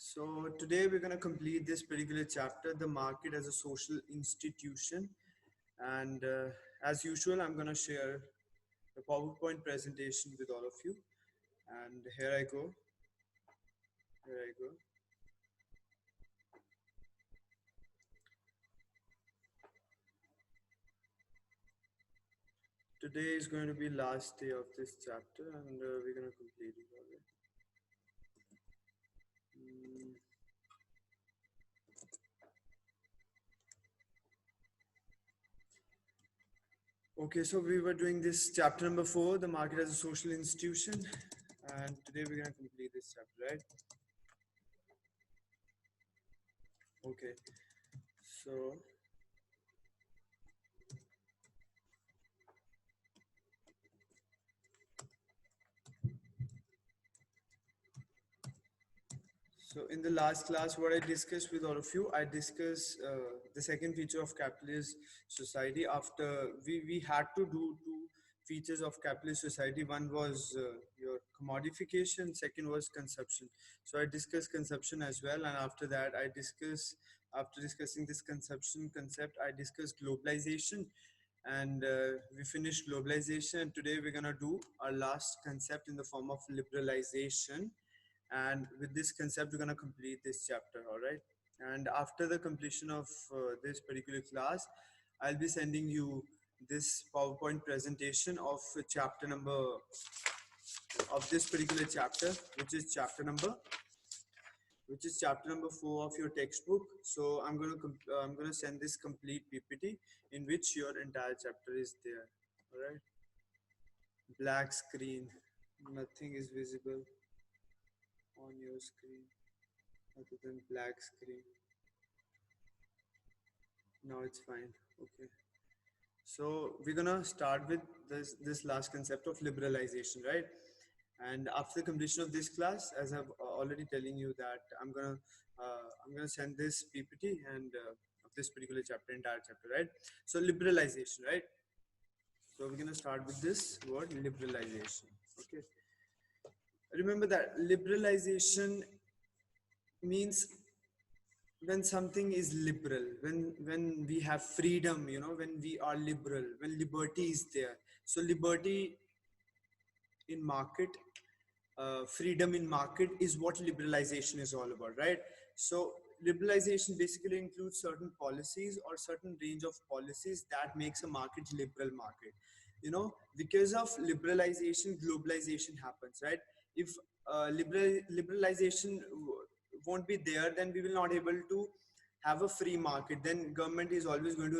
So today we're going to complete this particular chapter, the market as a social institution. And as usual, I'm going to share a PowerPoint presentation with all of you. And here I go. Here I go. Today is going to be last day of this chapter, and we're going to complete it already. Okay, so we were doing this chapter number 4, the market as a social institution, and today we're going to complete this chapter, right? Okay, so in the last class, what I discussed with all of you, I discussed the second feature of capitalist society. After we had to do two features of capitalist society. One was your commodification, second was consumption. So I discussed consumption as well, and after that, after discussing this consumption concept, I discussed globalization, and we finished globalization. And today we're gonna do our last concept in the form of liberalization, and with this concept we're going to complete this chapter. All right, and after the completion of this particular class, I'll be sending you this PowerPoint presentation of chapter number of this particular chapter, which is chapter number 4 of your textbook. So I'm going to send this complete PPT in which your entire chapter is there. All right, black screen, nothing is visible on your screen other than black screen. Now it's fine. Okay. So we're gonna start with this last concept of liberalization, right? And after the completion of this class, as I've already telling you that I'm gonna send this PPT and of this particular chapter, entire chapter, right? So liberalization, right? So we're gonna start with this word liberalization. Okay. Remember that liberalization means when something is liberal, when we have freedom, when we are liberal, when liberty is there. So liberty in market, freedom in market is what liberalization is all about, right? So liberalization basically includes certain policies or certain range of policies that makes a market liberal market. Because of liberalization, globalization happens, right? If liberalization won't be there, then we will not able to have a free market. Then government is always going to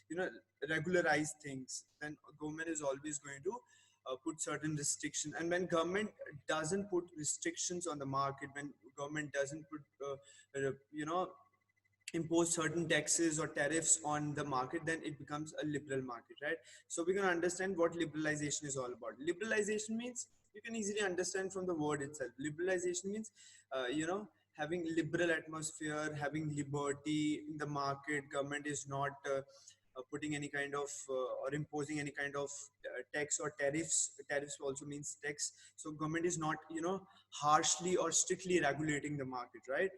you know regularize things. Then government is always going to put certain restriction. And when government doesn't put restrictions on the market, when government doesn't put impose certain taxes or tariffs on the market, then it becomes a liberal market, right? So we're going to understand what liberalization is all about. Liberalization means, you can easily understand from the word itself. Liberalization means having liberal atmosphere, having liberty in the market. Government is not putting any kind of or imposing any kind of tax or tariffs also means tax. So government is not harshly or strictly regulating the market, right?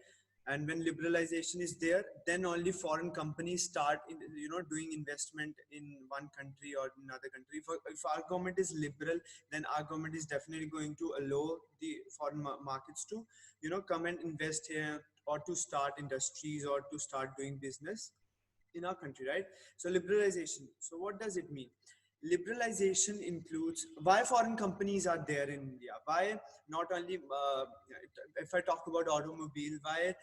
And when liberalization is there, then only foreign companies start doing investment in one country or another country. If our government is liberal, then our government is definitely going to allow the foreign markets to come and invest here, or to start industries, or to start doing business in our country, right? So liberalization, so what does it mean? Liberalization includes why foreign companies are there in India. Why not only if I talk about automobile, why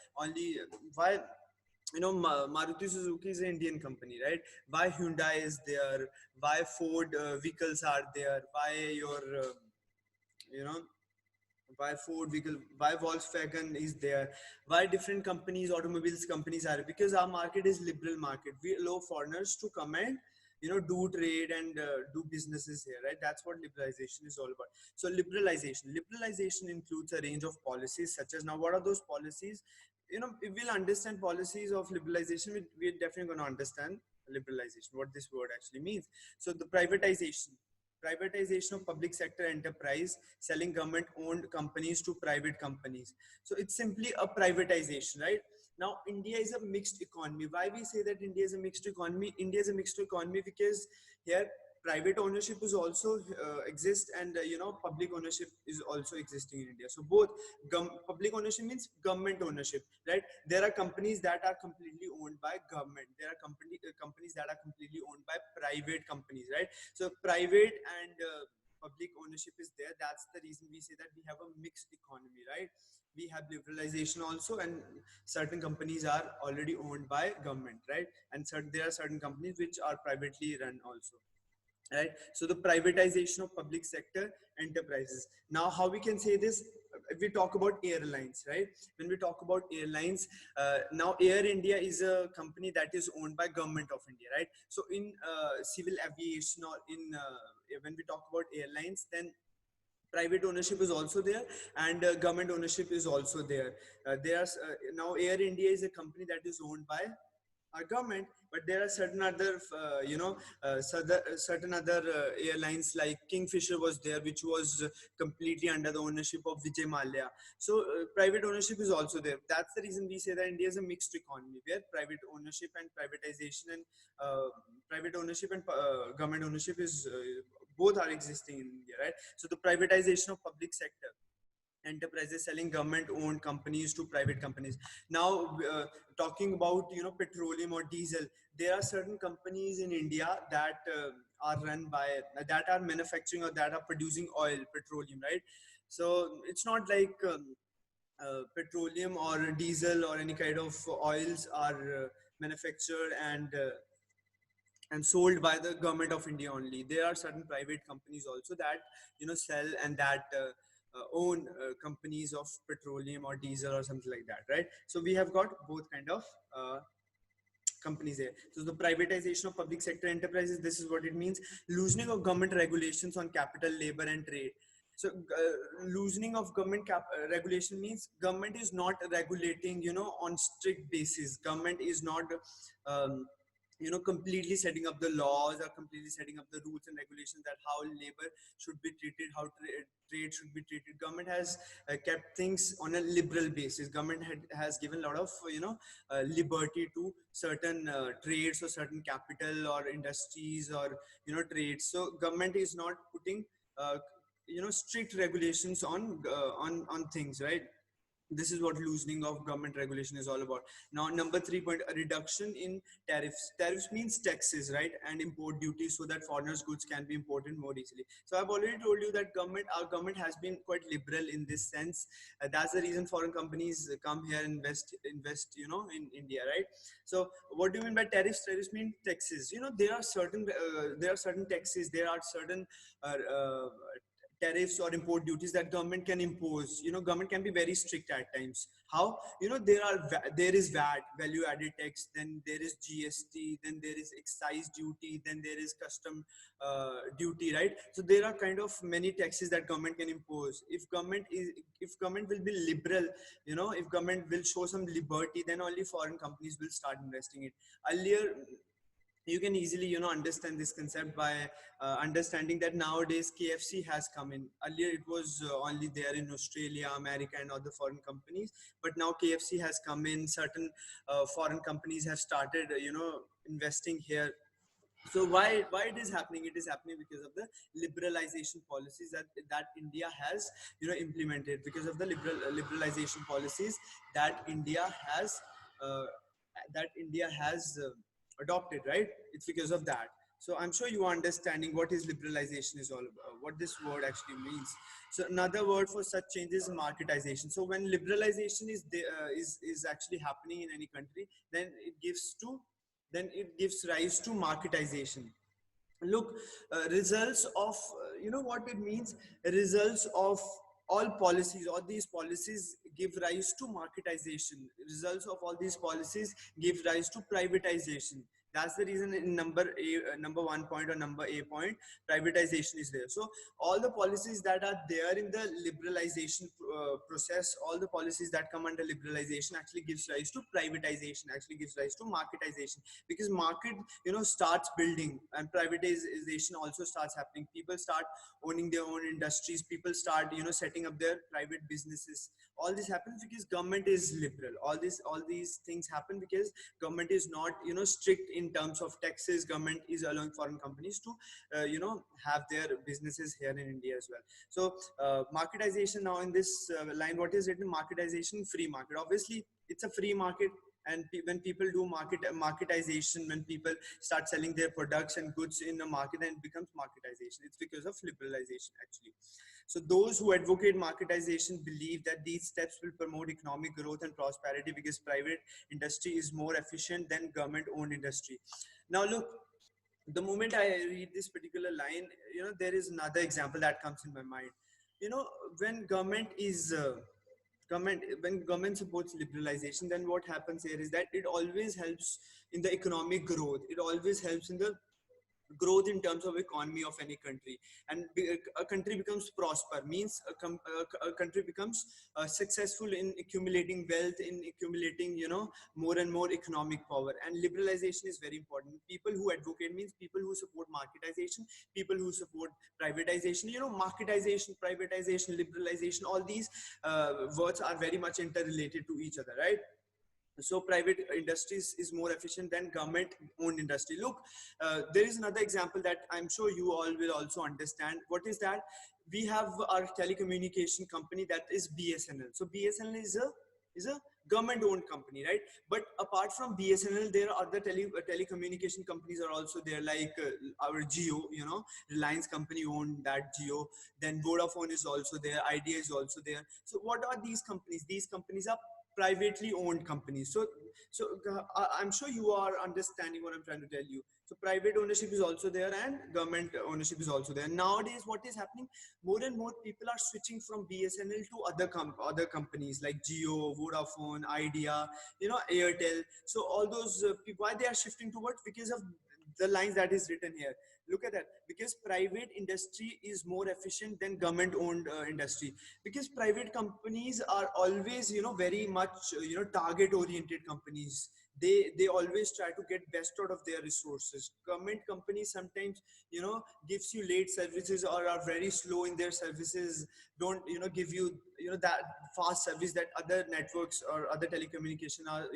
Maruti Suzuki is an Indian company, right? Why Hyundai is there? Why Ford vehicles are there? Why your you know why Ford vehicle, why Volkswagen is there? Why different companies, automobiles companies are? Because our market is liberal market. We allow foreigners to come and do trade and do businesses here, right? That's what liberalization is all about. So liberalization includes a range of policies, such as, now what are those policies? If we'll understand policies of liberalization, we're definitely going to understand liberalization, what this word actually means. So the privatization, privatization of public sector enterprise, selling government owned companies to private companies. So it's simply a privatization, right? Now India is a mixed economy. Why we say that India is a mixed economy? India is a mixed economy because here private ownership is also exist, and public ownership is also existing in India. So both public ownership means government ownership, right? There are companies that are completely owned by government. There are companies that are completely owned by private companies, right? So private and public ownership is there. That's the reason we say that we have a mixed economy, right? We have liberalization also, and certain companies are already owned by government, right? And there are certain companies which are privately run also, right? So the privatization of public sector enterprises. Now how we can say this? If we talk about airlines, right? When we talk about airlines, now Air India is a company that is owned by government of India, right? So in civil aviation, or in when we talk about airlines, then private ownership is also there, and government ownership is also there. Now Air India is a company that is owned by our government, but there are certain other certain other airlines like Kingfisher was there, which was completely under the ownership of Vijay Mallya. So private ownership is also there. That's the reason we say that India is a mixed economy, where private ownership and privatization and private ownership and government ownership is both are existing in India, right? So the privatization of public sector enterprises, selling government owned companies to private companies. Now talking about petroleum or diesel, there are certain companies in India that are run by that are manufacturing or that are producing oil, petroleum, right? So it's not like petroleum or diesel or any kind of oils are manufactured and sold by the government of India only. There are certain private companies also that sell and that own companies of petroleum or diesel or something like that, right? So we have got both kind of companies here. So the privatization of public sector enterprises, this is what it means: loosening of government regulations on capital, labor, and trade. So loosening of government regulation means government is not regulating on strict basis. Government is not um, completely setting up the laws or completely setting up the rules and regulations that how labor should be treated, how trade should be treated. Government has kept things on a liberal basis. Government has given a lot of liberty to certain trades or certain capital or industries or trades. So government is not putting strict regulations on things, right? This is what loosening of government regulation is all about. Now number 3 point, a reduction in tariffs. Tariffs means taxes, right? And import duties, so that foreigners goods can be imported more easily. So I've already told you that our government has been quite liberal in this sense. That's the reason foreign companies come here and invest in India, right? So what do you mean by tariffs? Tariffs mean taxes. There are certain taxes, there are certain tariffs or import duties that government can impose. Government can be very strict at times. How? There is VAT, value added tax, then there is GST, then there is excise duty, then there is custom duty, right? So there are kind of many taxes that government can impose. If government will be liberal, if government will show some liberty, then only foreign companies will start investing it. Earlier, you can easily understand this concept by understanding that nowadays KFC has come in. Earlier it was only there in Australia, America, and other foreign companies, but now KFC has come in. Certain foreign companies have started investing here. So why it is happening? It is happening because of the liberalization policies that India has implemented. Because of the liberalization policies that India has uh, adopted, right? It's because of that. So I'm sure you are understanding what is liberalization is all about, what this word actually means. So another word for such change is marketization. So when liberalization is actually happening in any country, then it gives rise to marketization. Look, results of what it means. Results of all these policies give rise to marketization. Results of all these policies give rise to privatization. That's the reason in number 1 point or number A point, privatization is there. So all the policies that are there in the liberalization process, all the policies that come under liberalization actually gives rise to privatization, actually gives rise to marketization, because market, starts building and privatization also starts happening. People start owning their own industries. People start, setting up their private businesses. All this happens because government is liberal. All these things happen because government is not, strict in terms of taxes. Government is allowing foreign companies to have their businesses here in India as well. So marketization, now in this line, what is written? Marketization, free market. Obviously it's a free market. And when people do marketization, when people start selling their products and goods in the market, then it becomes marketization. It's because of liberalization actually. So those who advocate marketization believe that these steps will promote economic growth and prosperity because private industry is more efficient than government owned industry. Now look, the moment I read this particular line, there is another example that comes in my mind. You know, when government is when government supports liberalization, then what happens here is that it always helps in the economic growth. It always helps in the growth in terms of economy of any country. And a country becomes prosper means a country becomes successful in accumulating wealth, in accumulating, more and more economic power. And liberalization is very important. People who advocate means people who support marketization, people who support privatization. Marketization, privatization, liberalization, all these words are very much interrelated to each other, right? So private industries is more efficient than government owned industry. Look, there is another example that I'm sure you all will also understand. What is that? We have our telecommunication company, that is BSNL. So BSNL is a government owned company, right? But apart from BSNL, there are other telecommunication companies are also there, like our Jio, Reliance company owned that Jio. Then Vodafone is also there, Idea is also there. So what are these companies? These companies are privately owned companies. So I'm sure you are understanding what I'm trying to tell you. So private ownership is also there and government ownership is also there. Nowadays, what is happening? More and more people are switching from BSNL to other companies like Jio, Vodafone, Idea, Airtel. So all those people, why they are shifting towards? Because of the lines that is written here. Look at that. Because private industry is more efficient than government owned industry. Because private companies are always, very much, target oriented companies. They always try to get best out of their resources. Government companies sometimes, gives you late services or are very slow in their services. Don't, give you, that fast service that other networks or other telecommunication are,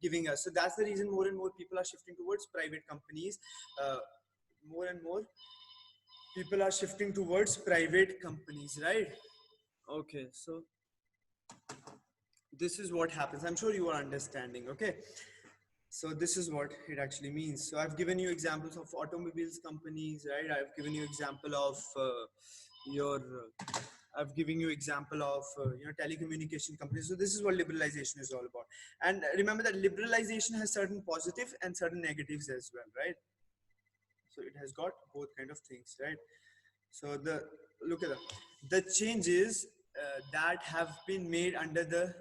giving us. So that's the reason more and more people are shifting towards private companies. More and more people are shifting towards private companies, right? Okay, so this is what happens. I'm sure you are understanding. Okay, so this is what it actually means. So I've given you examples of automobiles companies, right? I've given you example of your I've given you example of telecommunication companies. So this is what liberalization is all about. And remember that liberalization has certain positive and certain negatives as well, right? So it has got both kind of things, right? So look at the changes that have been made under the,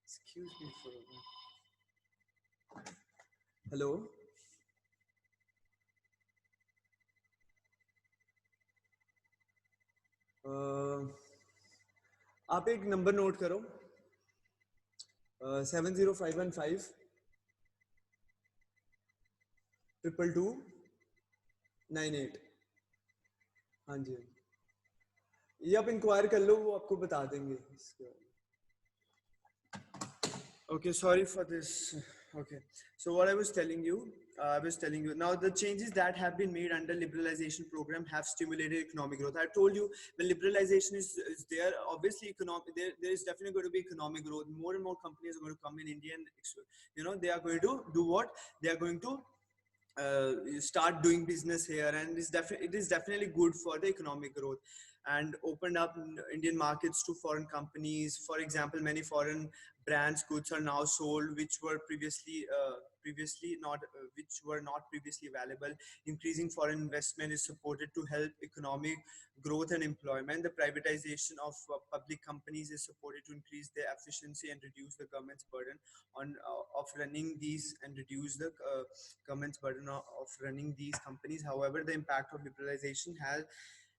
excuse me for a minute. Hello. आप एक number note करो, 70515 222 98। हाँ जी, ये आप inquire कर लो, वो आपको बता देंगे इसके। Okay, sorry for this. Okay, so what I was telling you, now the changes that have been made under liberalization program have stimulated economic growth. I told you when liberalization is there, obviously there is definitely going to be economic growth. More and more companies are going to come in India, and they are going to do what? They are going to start doing business here, and it is definitely good for the economic growth. and opened up Indian markets to foreign companies. For example, many foreign brands goods are now sold which were previously not which were not previously available. Increasing foreign investment is supported to help economic growth and employment. The privatization of public companies is supported to increase their efficiency and reduce the government's burden on of running these and reduce the government's burden of running these companies. However, the impact of liberalization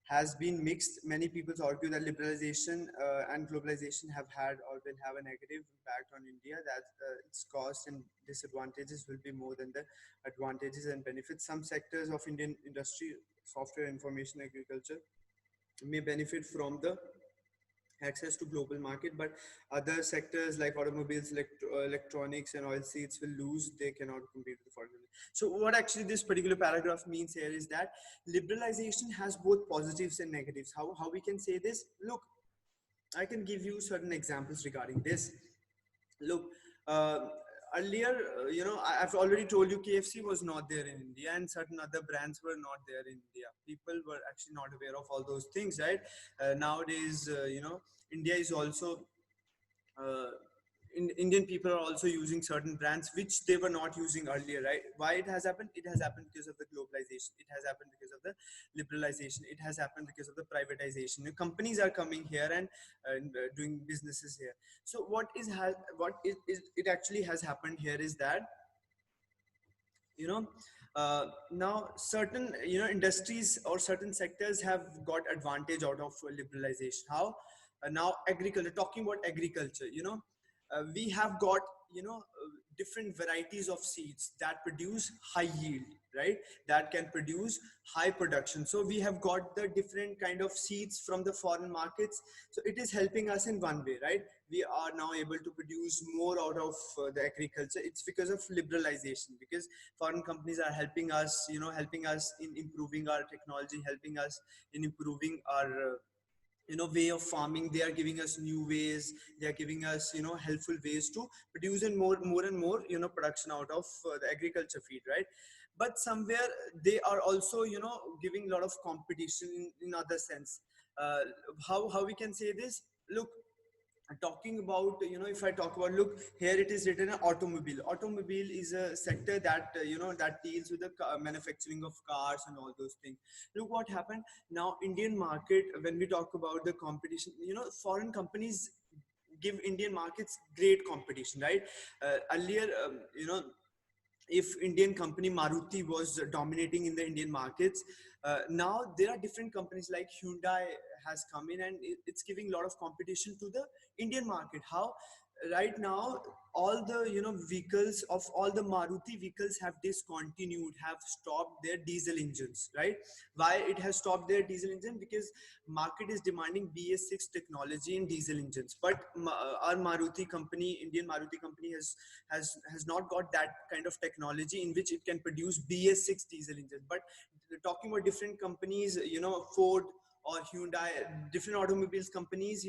has been mixed. Many people argue that liberalization and globalization have had or will have a negative impact on India, that its costs and disadvantages will be more than the advantages and benefits. Some sectors of Indian industry, software, information, agriculture, may benefit from the access to global market, but other sectors like automobiles, electronics and oil seeds will lose. They cannot compete with the foreign. So what actually this particular paragraph means here is that liberalization has both positives and negatives. How we can say this? Look, I can give you certain examples regarding this. Look, uh, earlier, I've already told you KFC was not there in India and certain other brands were not there in India. People were actually not aware of all those things, right? Nowadays, India is also uh, Indian people are also using certain brands which they were not using earlier, right? Why it has happened? It has happened because of the globalization. It has happened because of the liberalization. It has happened because of the privatization. The companies are coming here and doing businesses here. So what is it actually has happened here is that you know now certain industries or certain sectors have got advantage out of liberalization. How? Now agriculture, talking about agriculture, we have got different varieties of seeds that produce high yield, right? That can produce high production. So we have got the different kind of seeds from the foreign markets. So it is helping us in one way, right? We are now able to produce more out of the agriculture. It's because of liberalization, because foreign companies are helping us, helping us in improving our technology, helping us in improving our way of farming. They are giving us new ways. They are giving us helpful ways to produce and more and more production out of the agriculture feed, right? But somewhere they are also giving a lot of competition in other sense. uh, how we can say this? Look, talking about, if I talk about, look, here it is written automobile is a sector that that deals with the manufacturing of cars and all those things. Look what happened. Now Indian market, when we talk about the competition, foreign companies give Indian markets great competition, right? Earlier, if Indian company Maruti was dominating in the Indian markets, now there are different companies like Hyundai has come in and it's giving a lot of competition to the Indian market. How? Right now, all the vehicles of all the Maruti vehicles have discontinued, have stopped their diesel engines, right? Why it has stopped their diesel engine? Because market is demanding BS6 technology in diesel engines, but our Maruti company, Indian Maruti company, has not got that kind of technology in which it can produce BS6 diesel engines. But talking about different companies, Ford or Hyundai, different automobiles companies,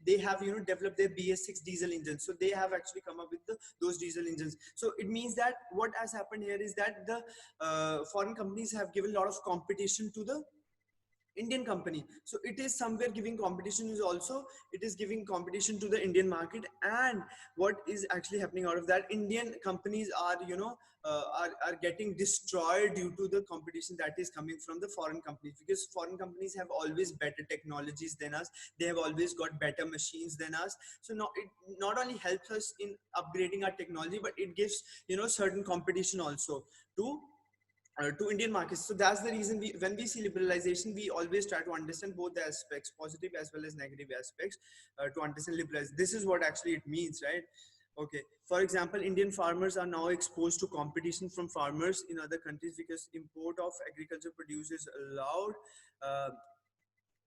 they have developed their BS6 diesel engines. So they have actually come up with those diesel engines. So it means that what has happened here is that the foreign companies have given a lot of competition to the Indian company. So it is somewhere giving competition, is also it is giving competition to the Indian market. And what is actually happening out of that, Indian companies are are getting destroyed due to the competition that is coming from the foreign companies, because foreign companies have always better technologies than us. They have always got better machines than us. So now it not only helps us in upgrading our technology, but it gives certain competition also to Indian markets. So that's the reason when we see liberalization, we always try to understand both the aspects, positive as well as negative aspects, to understand liberalization. This is what actually it means, right? Okay. For example, Indian farmers are now exposed to competition from farmers in other countries because import of agriculture produce is allowed. Uh,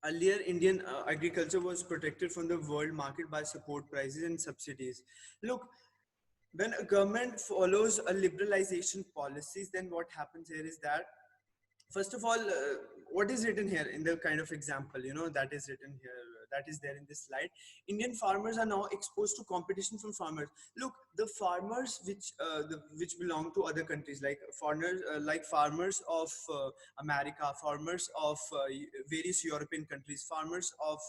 Earlier, Indian agriculture was protected from the world market by support prices and subsidies. Look, when a government follows a liberalization policies, then what happens here is that, first of all, what is written here in the kind of example that is written here, that is there in this slide. Indian farmers are now exposed to competition from farmers. Look, the farmers which belong to other countries, like foreigners, like farmers of America, farmers of various European countries, farmers of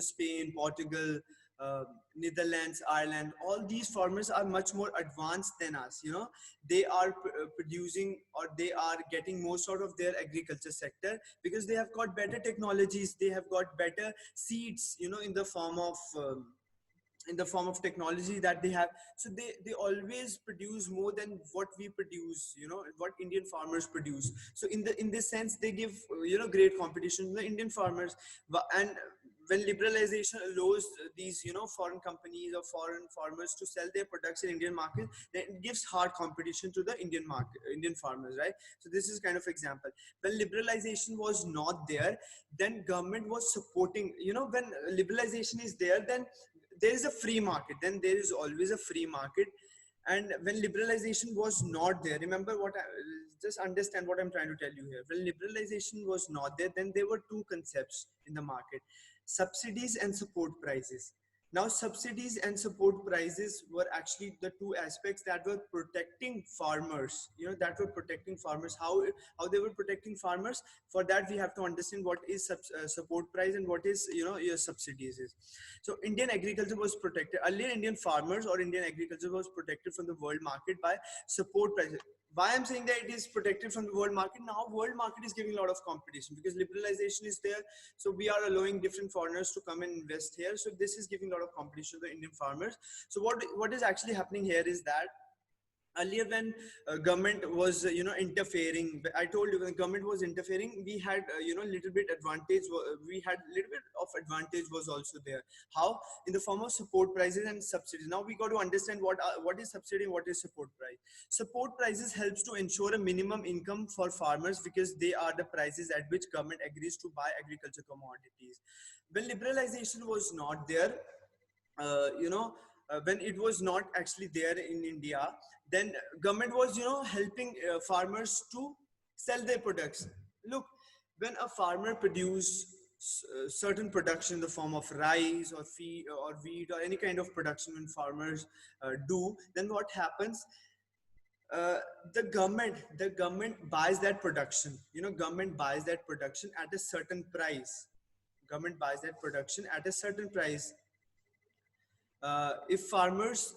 Spain, Portugal, uh, Netherlands, Ireland, all these farmers are much more advanced than us. They are producing, or they are getting most out of their agriculture sector because they have got better technologies, they have got better seeds, in the form of technology that they have. So they always produce more than what we produce, what Indian farmers produce. So in this sense, they give great competition to the Indian farmers. And when liberalization allows these foreign companies or foreign farmers to sell their products in Indian market, then it gives hard competition to the Indian market, Indian farmers, right? So this is kind of example. When liberalization was not there, then government was supporting, when liberalization is there, then there is a free market, then there is always a free market. And when liberalization was not there, remember just understand what I'm trying to tell you here. When liberalization was not there, then there were two concepts in the market: subsidies and support prices. Now, subsidies and support prices were actually the two aspects that were protecting farmers. That were protecting farmers. How they were protecting farmers? For that, we have to understand what is support price and what is your subsidies is. So, Indian agriculture was protected earlier. Indian farmers or Indian agriculture was protected from the world market by support prices. Why I'm saying that it is protected from the world market? Now world market is giving a lot of competition because liberalization is there. So we are allowing different foreigners to come and invest here. So this is giving a lot of competition to the Indian farmers. So what is actually happening here is that earlier, when government was interfering, I told you, when government was interfering, we had little bit advantage, we had little bit of advantage was also there. How? In the form of support prices and subsidies. Now we got to understand what is subsidy and what is support price. Support prices helps to ensure a minimum income for farmers because they are the prices at which government agrees to buy agriculture commodities. When liberalization was not there, when it was not actually there in India, then government was helping farmers to sell their products. Look, when a farmer produce certain production in the form of rice or feed or wheat or any kind of production, when farmers do, then what happens? uh, the government buys that production. Government buys that production at a certain price. Government buys that production at a certain price. If farmers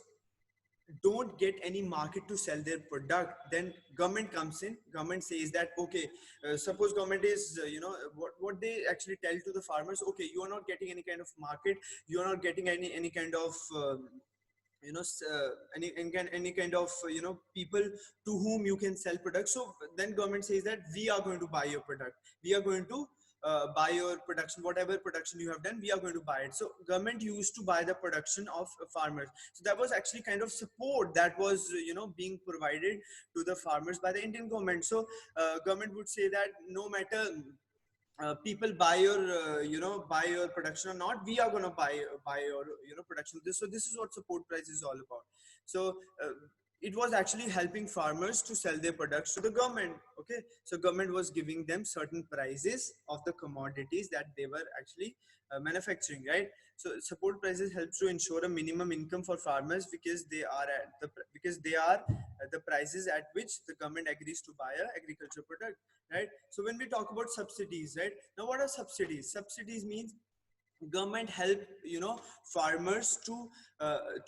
don't get any market to sell their product, then government comes in. Government says that, okay, suppose government is what they actually tell to the farmers: okay, you are not getting any kind of market, you are not getting any kind of any kind of people to whom you can sell products. So then government says that we are going to buy your product, we are going to buy your production, whatever production you have done, we are going to buy it. So government used to buy the production of farmers. So that was actually kind of support that was being provided to the farmers by the Indian government. So government would say that no matter people buy your buy your production or not, we are going to buy your production. So this is what support price is all about. So it was actually helping farmers to sell their products to the government. Okay, so government was giving them certain prices of the commodities that they were actually manufacturing, right? So support prices helps to ensure a minimum income for farmers because they are the prices at which the government agrees to buy a agricultural product, right? So when we talk about subsidies, right, now what are subsidies? Subsidies means government help farmers to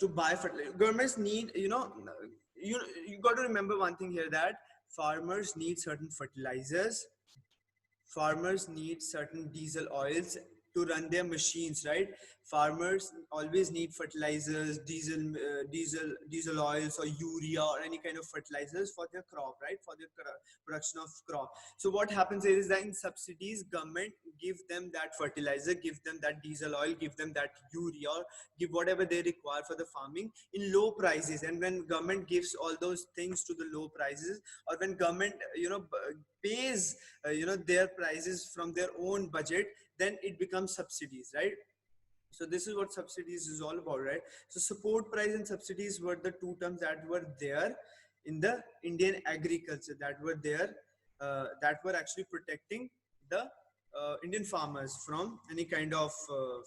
buy fertilizer. Governments need you got to remember one thing here, that farmers need certain fertilizers, farmers need certain diesel oils to run their machines, right? Farmers always need fertilizers, diesel oils or urea or any kind of fertilizers for their crop, right? For their production of crop. So what happens is that in subsidies, government give them that fertilizer, give them that diesel oil, give them that urea, give whatever they require for the farming in low prices. And when government gives all those things to the low prices, or when government pays their prices from their own budget, then it becomes subsidies, right? So this is what subsidies is all about, right? So support price and subsidies were the two terms that were there in the Indian agriculture, that were there, that were actually protecting the Indian farmers from any kind of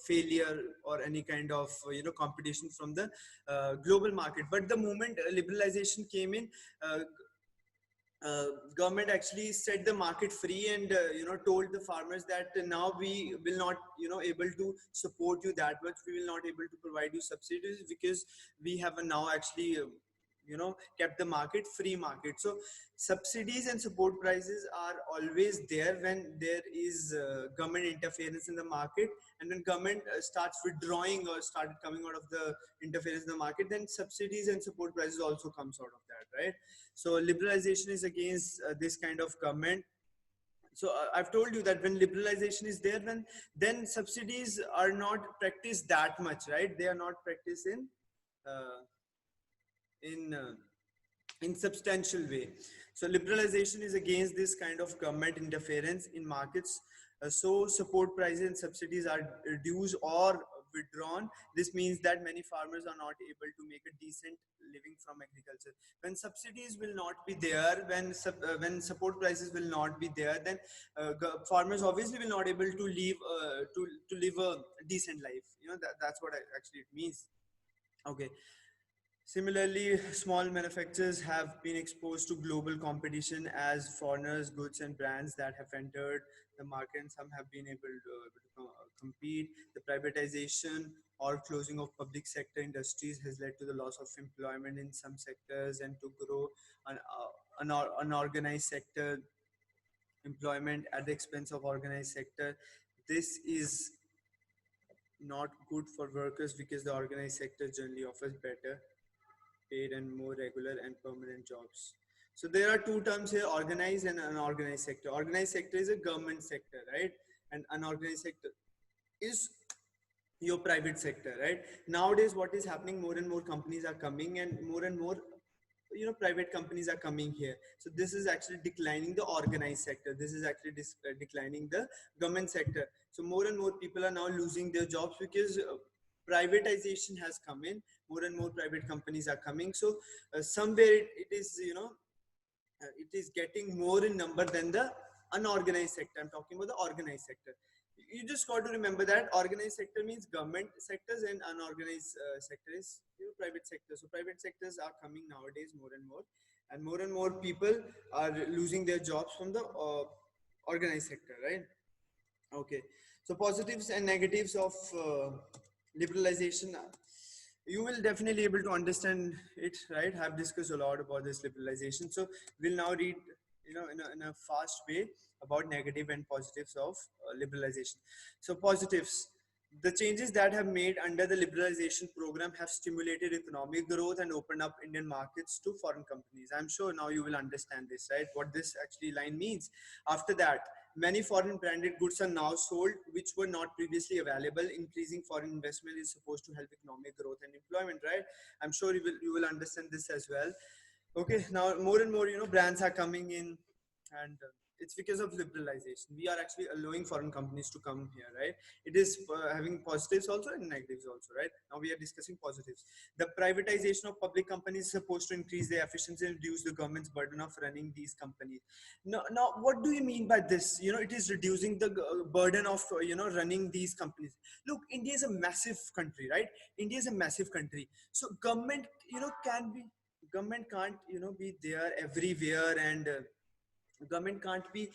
failure or any kind of competition from the global market. But the moment liberalization came in, uh, uh, government actually set the market free and told the farmers that now we will not able to support you that much, we will not able to provide you subsidies, because we have now actually kept the market free market. So subsidies and support prices are always there when there is government interference in the market, and when government starts withdrawing or started coming out of the interference in the market, then subsidies and support prices also comes out of that, right? So liberalization is against this kind of government. So I've told you that when liberalization is there, then subsidies are not practiced that much, right? They are not practiced uh, in uh, in substantial way. So liberalization is against this kind of government interference in markets. So support prices and subsidies are reduced or withdrawn. This means that many farmers are not able to make a decent living from agriculture. When subsidies will not be there, when support prices will not be there, then farmers obviously will not able to live to live a decent life. That's what actually it means. Okay. Similarly, small manufacturers have been exposed to global competition as foreigners, goods, and brands that have entered the market, and some have been able to compete. The privatization or closing of public sector industries has led to the loss of employment in some sectors and to grow unorganized sector employment at the expense of organized sector. This is not good for workers because the organized sector generally offers better paid and more regular and permanent jobs. So there are two terms here: organized and unorganized sector. Organized sector is a government sector, right? And unorganized sector is your private sector, right? Nowadays, what is happening? More and more companies are coming, and more private companies are coming here. So this is actually declining the organized sector. This is actually declining the government sector. So more and more people are now losing their jobs because privatization has come in. More and more private companies are coming. So somewhere it is it is getting more in number than the unorganized sector. I'm talking about the organized sector. You just got to remember that organized sector means government sectors, and unorganized sector is private sector. So private sectors are coming nowadays more and more people are losing their jobs from the organized sector, right? Okay. So positives and negatives of liberalization. You will definitely able to understand it, right? I've discussed a lot about this liberalization. So we'll now read, in a fast way about negative and positives of liberalization. So positives. The changes that have made under the liberalization program have stimulated economic growth and opened up Indian markets to foreign companies. I'm sure now you will understand this, right? What this actually line means. After that, many foreign branded goods are now sold, which were not previously available. Increasing foreign investment is supposed to help economic growth and employment, right? I'm sure you will understand this as well. Okay, now more and more brands are coming in, and it's because of liberalization. We are actually allowing foreign companies to come here, right? It is having positives also and negatives also, right? Now we are discussing positives. The privatization of public companies is supposed to increase their efficiency and reduce the government's burden of running these companies. Now what do you mean by this? It is reducing the burden of running these companies. Look, India is a massive country, right? India is a massive country. So government can't be there everywhere, and government can't be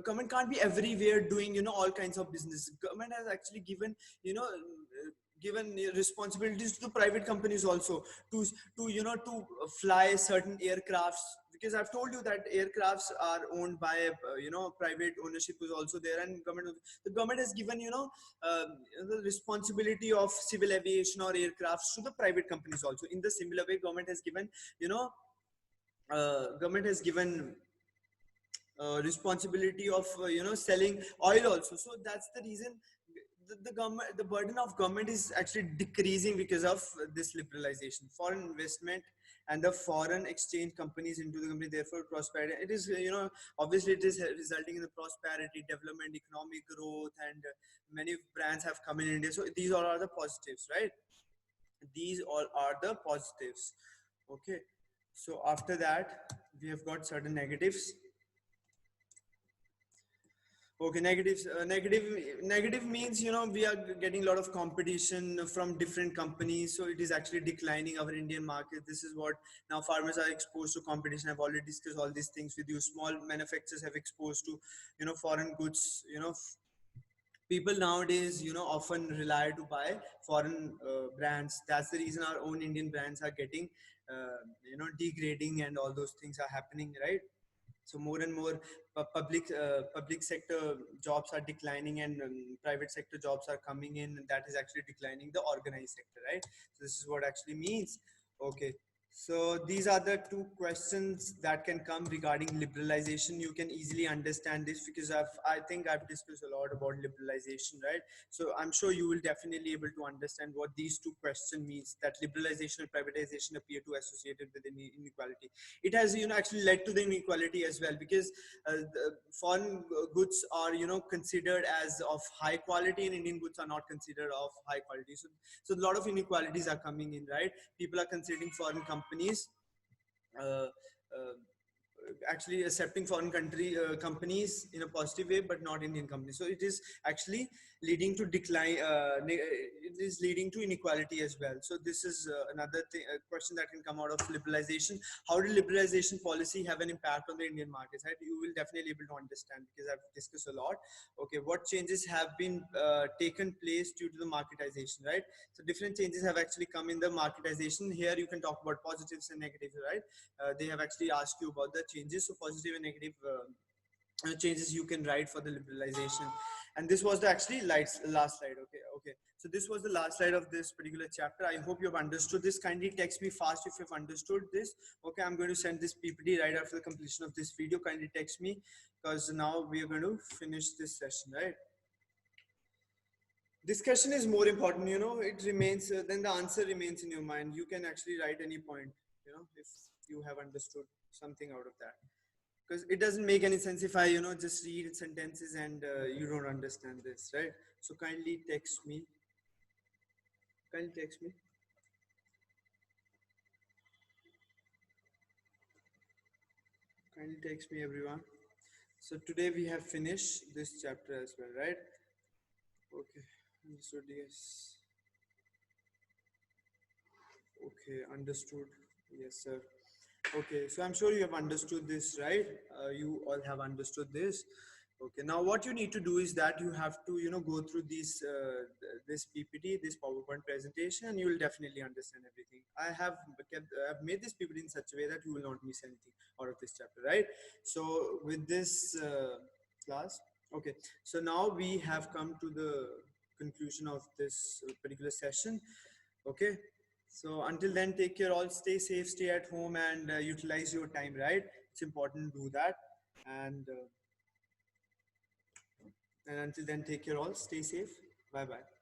government can't be everywhere doing all kinds of business. Government has actually given given responsibilities to private companies also to to fly certain aircrafts, because I've told you that aircrafts are owned by private ownership is also there, and the government has given the responsibility of civil aviation or aircrafts to the private companies also. In the similar way, government has given you know government has given responsibility of selling oil also. So that's the reason the government, the burden of government is actually decreasing because of this liberalization. Foreign investment and the foreign exchange companies into the company, therefore prosperity. It is obviously it is resulting in the prosperity, development, economic growth, and many brands have come in India. So these all are the positives, right? These all are the positives. Okay. So after that, we have got certain negatives. Okay, negative means, you know, we are getting a lot of competition from different companies, so it is actually declining our Indian market. This is what now farmers are exposed to competition. I've already discussed all these things with you. Small manufacturers have exposed to, you know, foreign goods. You know, people nowadays, you know, often rely to buy foreign brands. That's the reason our own Indian brands are getting, you know, degrading, and all those things are happening, right? So more and more public sector jobs are declining, and private sector jobs are coming in, and that is actually declining the organized sector, right? So this is what actually means. Okay, so these are the two questions that can come regarding liberalization. You can easily understand this because I think I've discussed a lot about liberalization, right? So I'm sure you will definitely able to understand what these two questions means, that liberalization and privatization appear to associated with inequality. It has, you know, actually led to the inequality as well, because the foreign goods are, you know, considered as of high quality, and Indian goods are not considered of high quality. So a lot of inequalities are coming in, right? People are considering foreign companies, uh, uh, actually accepting foreign country companies in a positive way, but not Indian companies. So it is actually leading to decline. It is leading to inequality as well. So this is another thing, a question that can come out of liberalization. How did liberalization policy have an impact on the Indian markets? Right? You will definitely be able to understand because I've discussed a lot. Okay, what changes have been taken place due to the marketization, right? So different changes have actually come in the marketization. Here you can talk about positives and negatives, right? They have actually asked you about the changes, so positive and negative changes you can write for the liberalization. And this was the actually last slide. Okay, so this was the last slide of this particular chapter. I hope you have understood this. Kindly text me fast if you've understood this. Okay, I'm going to send this PPT right after the completion of this video. Kindly text me, because now we are going to finish this session, right? Discussion is more important, you know. It remains, then the answer remains in your mind. You can actually write any point, you know, if you have understood something out of that, because it doesn't make any sense if I, you know, just read sentences and you don't understand this, right? So kindly text me kindly text me, everyone. So today we have finished this chapter as well, right? Okay, understood, yes. Okay, understood, yes sir. Okay, so I'm sure you have understood this, right? You all have understood this. Okay, now what you need to do is that you have to, you know, go through this PPT, this PowerPoint presentation, and you will definitely understand everything. I've made this PPT in such a way that you will not miss anything out of this chapter, right? So with this class, okay, so now we have come to the conclusion of this particular session. Okay, so until then, take care all, stay safe, stay at home, and utilize your time, right? It's important to do that. And and until then, take care all, stay safe. Bye bye.